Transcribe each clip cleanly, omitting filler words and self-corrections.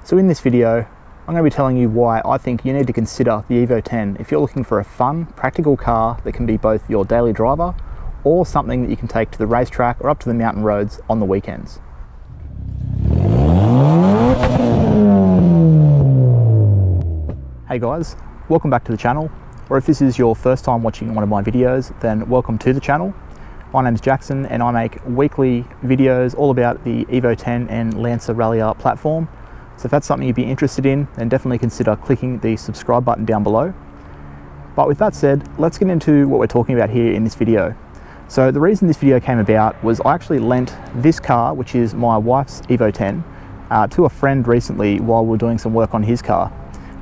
So in this video, I'm going to be telling you why I think you need to consider the Evo 10 if you're looking for a fun, practical car that can be both your daily driver or something that you can take to the racetrack or up to the mountain roads on the weekends. Hey guys, welcome back to the channel, or if this is your first time watching one of my videos, then welcome to the channel. My name's Jackson and I make weekly videos all about the Evo 10 and Lancer Rallier platform. So if that's something you'd be interested in, then definitely consider clicking the subscribe button down below. But with that said, let's get into what we're talking about here in this video. So the reason this video came about was I actually lent this car, which is my wife's Evo 10, to a friend recently while we were doing some work on his car.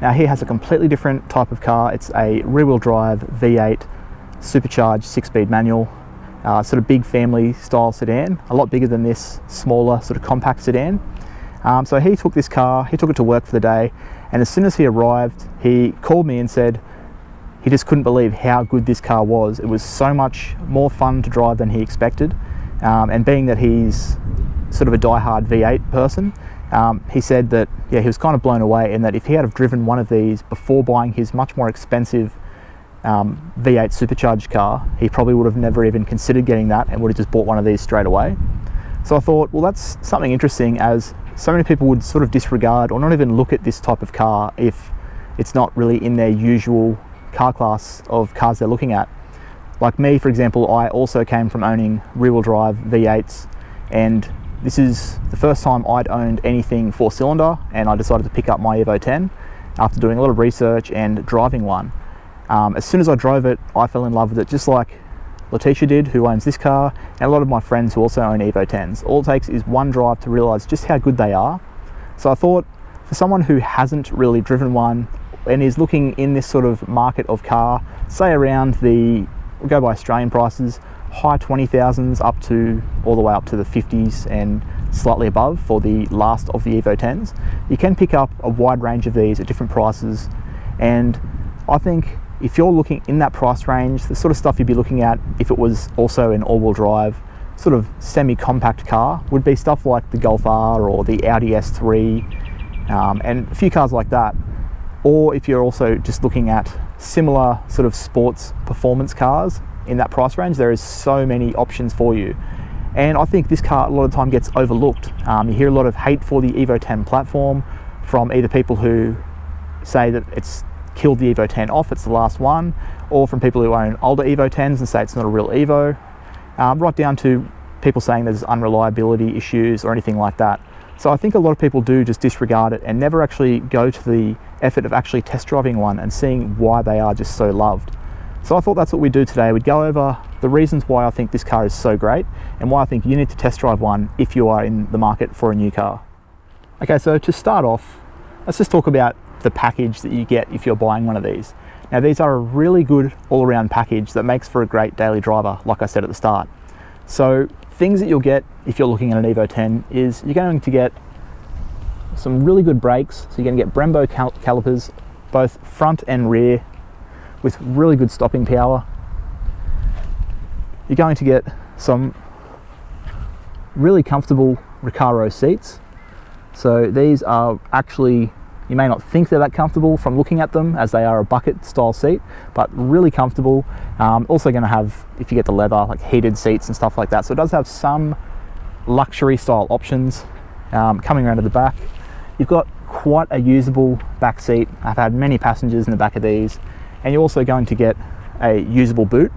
Now he has a completely different type of car. It's a rear-wheel drive V8 supercharged 6-speed manual, sort of big family style sedan, a lot bigger than this smaller sort of compact sedan. So he took this car, he took it to work for the day, and as soon as he arrived, he called me and said he just couldn't believe how good this car was. It was so much more fun to drive than he expected, and being that he's sort of a die-hard V8 person, he said that he was kind of blown away, and that if he had have driven one of these before buying his much more expensive V8 supercharged car, he probably would have never even considered getting that and would have just bought one of these straight away. So I thought, well, that's something interesting, as so many people would sort of disregard or not even look at this type of car if it's not really in their usual car class of cars they're looking at. Like me, for example, I also came from owning rear-wheel drive V8s, and this is the first time I'd owned anything 4-cylinder, and I decided to pick up my Evo 10 after doing a lot of research and driving one. As soon as I drove it, I fell in love with it, just like Letitia did, who owns this car, and a lot of my friends who also own Evo 10s. All it takes is one drive to realise just how good they are. So I thought, for someone who hasn't really driven one and is looking in this sort of market of car, say around we'll go by Australian prices, high 20,000s up to all the way up to the 50s and slightly above for the last of the Evo 10s, you can pick up a wide range of these at different prices. And I think if you're looking in that price range, the sort of stuff you'd be looking at if it was also an all-wheel drive sort of semi-compact car would be stuff like the Golf R or the Audi S3, and a few cars like that. Or if you're also just looking at similar sort of sports performance cars in that price range, there is so many options for you. And I think this car a lot of the time gets overlooked. You hear a lot of hate for the Evo 10 platform from either people who say that it's killed the Evo 10 off, it's the last one, or from people who own older Evo 10s and say it's not a real Evo, right down to people saying there's unreliability issues or anything like that. So I think a lot of people do just disregard it and never actually go to the effort of actually test driving one and seeing why they are just so loved. So I thought that's what we'd do today. We'd go over the reasons why I think this car is so great and why I think you need to test drive one if you are in the market for a new car. Okay, so to start off, let's just talk about the package that you get if you're buying one of these. Now these are a really good all-around package that makes for a great daily driver, like I said at the start. So things that you'll get if you're looking at an Evo 10 is you're going to get some really good brakes. So you're going to get Brembo calipers, both front and rear, with really good stopping power. You're going to get some really comfortable Recaro seats. So these are actually, you may not think they're that comfortable from looking at them, as they are a bucket style seat, but really comfortable. Also going to have, if you get the leather, like heated seats and stuff like that. So it does have some luxury style options. Coming around to the back, you've got quite a usable back seat. I've had many passengers in the back of these, and you're also going to get a usable boot.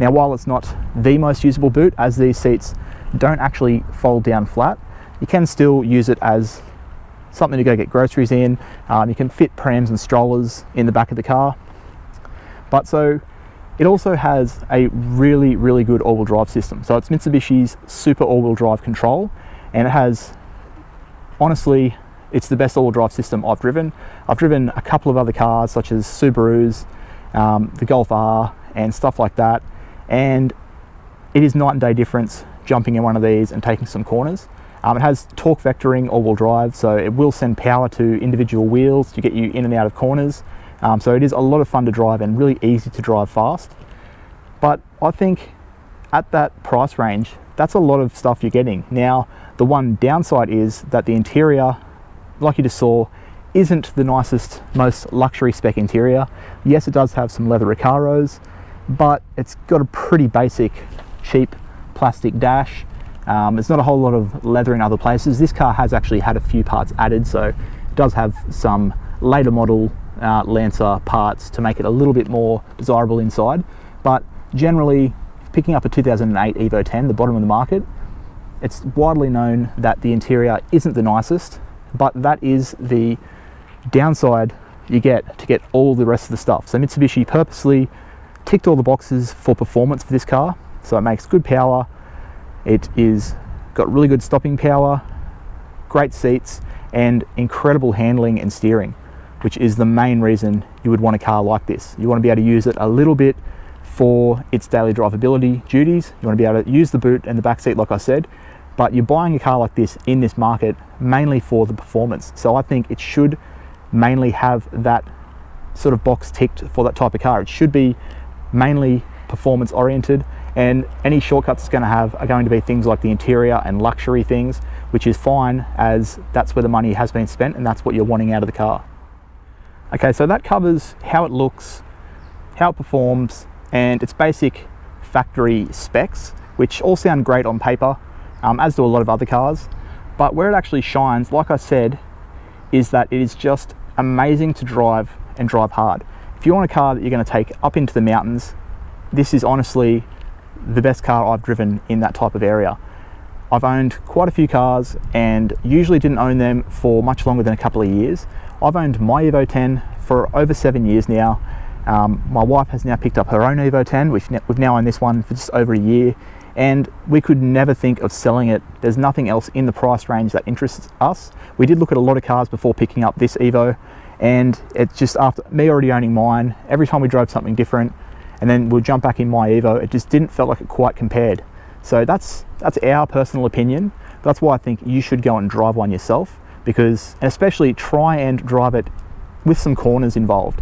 Now while it's not the most usable boot, as these seats don't actually fold down flat, you can still use it as something to go get groceries in. You can fit prams and strollers in the back of the car. But so it also has a really, really good all-wheel drive system. So it's Mitsubishi's super all-wheel drive control, and it has, honestly, it's the best all-wheel drive system I've driven. I've driven a couple of other cars such as Subarus, the Golf R and stuff like that, and it is night and day difference jumping in one of these and taking some corners. It has torque vectoring all-wheel drive, so it will send power to individual wheels to get you in and out of corners. So it is a lot of fun to drive and really easy to drive fast. But I think at that price range, that's a lot of stuff you're getting. Now, the one downside is that the interior like you just saw, isn't the nicest, most luxury spec interior. Yes, it does have some leather Recaros, but it's got a pretty basic, cheap plastic dash. There's not a whole lot of leather in other places. This car has actually had a few parts added, so it does have some later model Lancer parts to make it a little bit more desirable inside. But generally, picking up a 2008 Evo 10, the bottom of the market, it's widely known that the interior isn't the nicest, but that is the downside you get to get all the rest of the stuff. So Mitsubishi purposely ticked all the boxes for performance for this car. So it makes good power, it is got really good stopping power, great seats, and incredible handling and steering, which is the main reason you would want a car like this. You want to be able to use it a little bit for its daily drivability duties. You want to be able to use the boot and the back seat, like I said, but you're buying a car like this in this market mainly for the performance. So I think it should mainly have that sort of box ticked for that type of car. It should be mainly performance oriented, and any shortcuts it's going to have are going to be things like the interior and luxury things, which is fine, as that's where the money has been spent and that's what you're wanting out of the car. Okay, so that covers how it looks, how it performs, and its basic factory specs, which all sound great on paper, as do a lot of other cars. But where it actually shines, like I said, is that it is just amazing to drive and drive hard. If you want a car that you're going to take up into the mountains, this is honestly the best car I've driven in that type of area. I've owned quite a few cars and usually didn't own them for much longer than a couple of years. I've owned my Evo 10 for over 7 years now. My wife has now picked up her own Evo 10. We've now owned this one for just over a year, and we could never think of selling it. There's nothing else in the price range that interests us. We did look at a lot of cars before picking up this Evo, and it's just, after me already owning mine, every time we drove something different and then we'll jump back in my Evo, it just didn't feel like it quite compared. So that's our personal opinion. That's why I think you should go and drive one yourself, because, and especially try and drive it with some corners involved.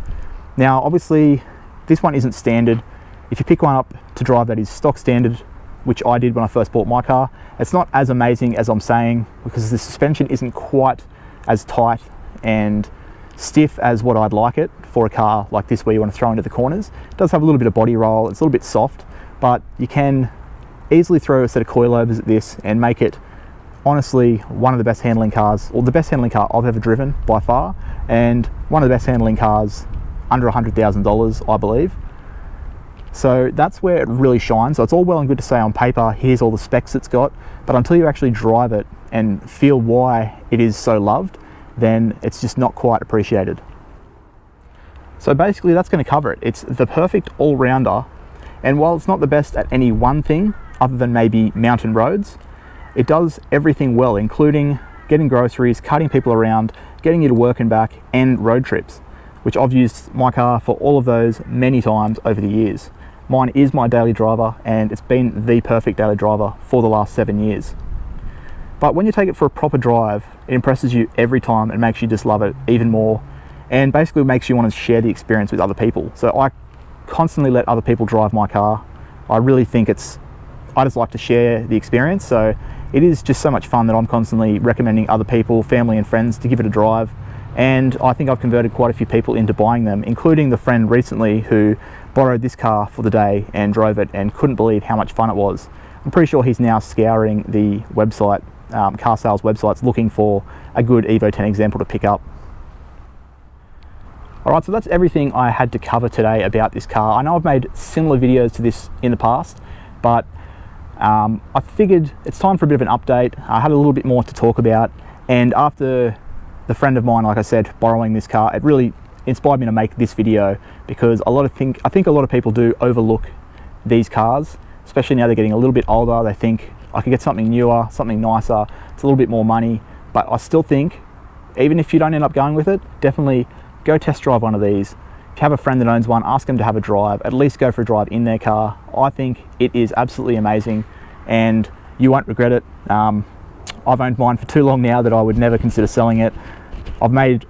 Now obviously this one isn't standard. If you pick one up to drive that is stock standard, which I did when I first bought my car, it's not as amazing as I'm saying, because the suspension isn't quite as tight and stiff as what I'd like it for a car like this where you want to throw into the corners. It does have a little bit of body roll, it's a little bit soft, but you can easily throw a set of coilovers at this and make it honestly one of the best handling cars, or the best handling car I've ever driven by far, and one of the best handling cars under $100,000, I believe. So that's where it really shines. So it's all well and good to say on paper, here's all the specs it's got, but until you actually drive it and feel why it is so loved, then it's just not quite appreciated. So basically that's going to cover it. It's the perfect all-rounder, and while it's not the best at any one thing other than maybe mountain roads, it does everything well, including getting groceries, carting people around, getting you to work and back, and road trips, which I've used my car for all of those many times over the years. Mine is my daily driver, and it's been the perfect daily driver for the last 7 years. But when you take it for a proper drive, it impresses you every time and makes you just love it even more, and basically makes you want to share the experience with other people. So I constantly let other people drive my car. I really think I just like to share the experience, so it is just so much fun that I'm constantly recommending other people, family and friends, to give it a drive. And I think I've converted quite a few people into buying them, including the friend recently who borrowed this car for the day and drove it and couldn't believe how much fun it was. I'm pretty sure he's now scouring the website, car sales websites, looking for a good Evo 10 example to pick up. Alright, so that's everything I had to cover today about this car. I know I've made similar videos to this in the past, but I figured it's time for a bit of an update. I had a little bit more to talk about, and after the friend of mine, like I said, borrowing this car, it really inspired me to make this video, because I think a lot of people do overlook these cars, especially now they're getting a little bit older. They think I could get something newer, something nicer, it's a little bit more money, but I still think, even if you don't end up going with it, definitely go test drive one of these. If you have a friend that owns one, ask them to have a drive, at least go for a drive in their car. I think it is absolutely amazing and you won't regret it. I've owned mine for too long now that I would never consider selling it. I've made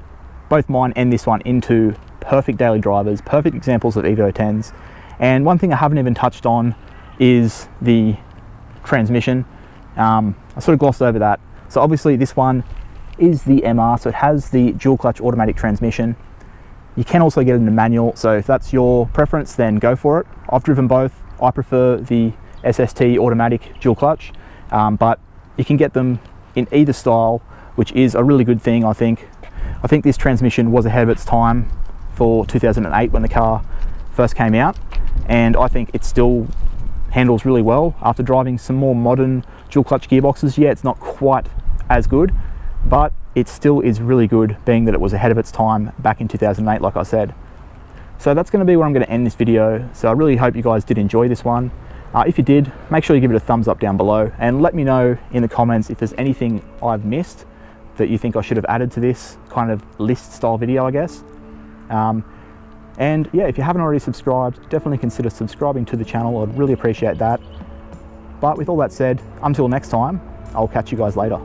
both mine and this one into perfect daily drivers, perfect examples of Evo 10s. And one thing I haven't even touched on is the transmission. I sort of glossed over that. So obviously this one is the MR, so it has the dual clutch automatic transmission. You can also get it in a manual, so if that's your preference, then go for it. I've driven both. I prefer the SST automatic dual clutch, but you can get them in either style, which is a really good thing, I think. I think this transmission was ahead of its time for 2008 when the car first came out, and I think it still handles really well after driving some more modern dual clutch gearboxes. Yeah, it's not quite as good, but it still is really good, being that it was ahead of its time back in 2008, like I said. So that's going to be where I'm going to end this video. So I really hope you guys did enjoy this one. If you did, make sure you give it a thumbs up down below, and let me know in the comments if there's anything I've missed that you think I should have added to this kind of list style video, I guess. And yeah, if you haven't already subscribed, definitely consider subscribing to the channel. I'd really appreciate that. But with all that said, until next time, I'll catch you guys later.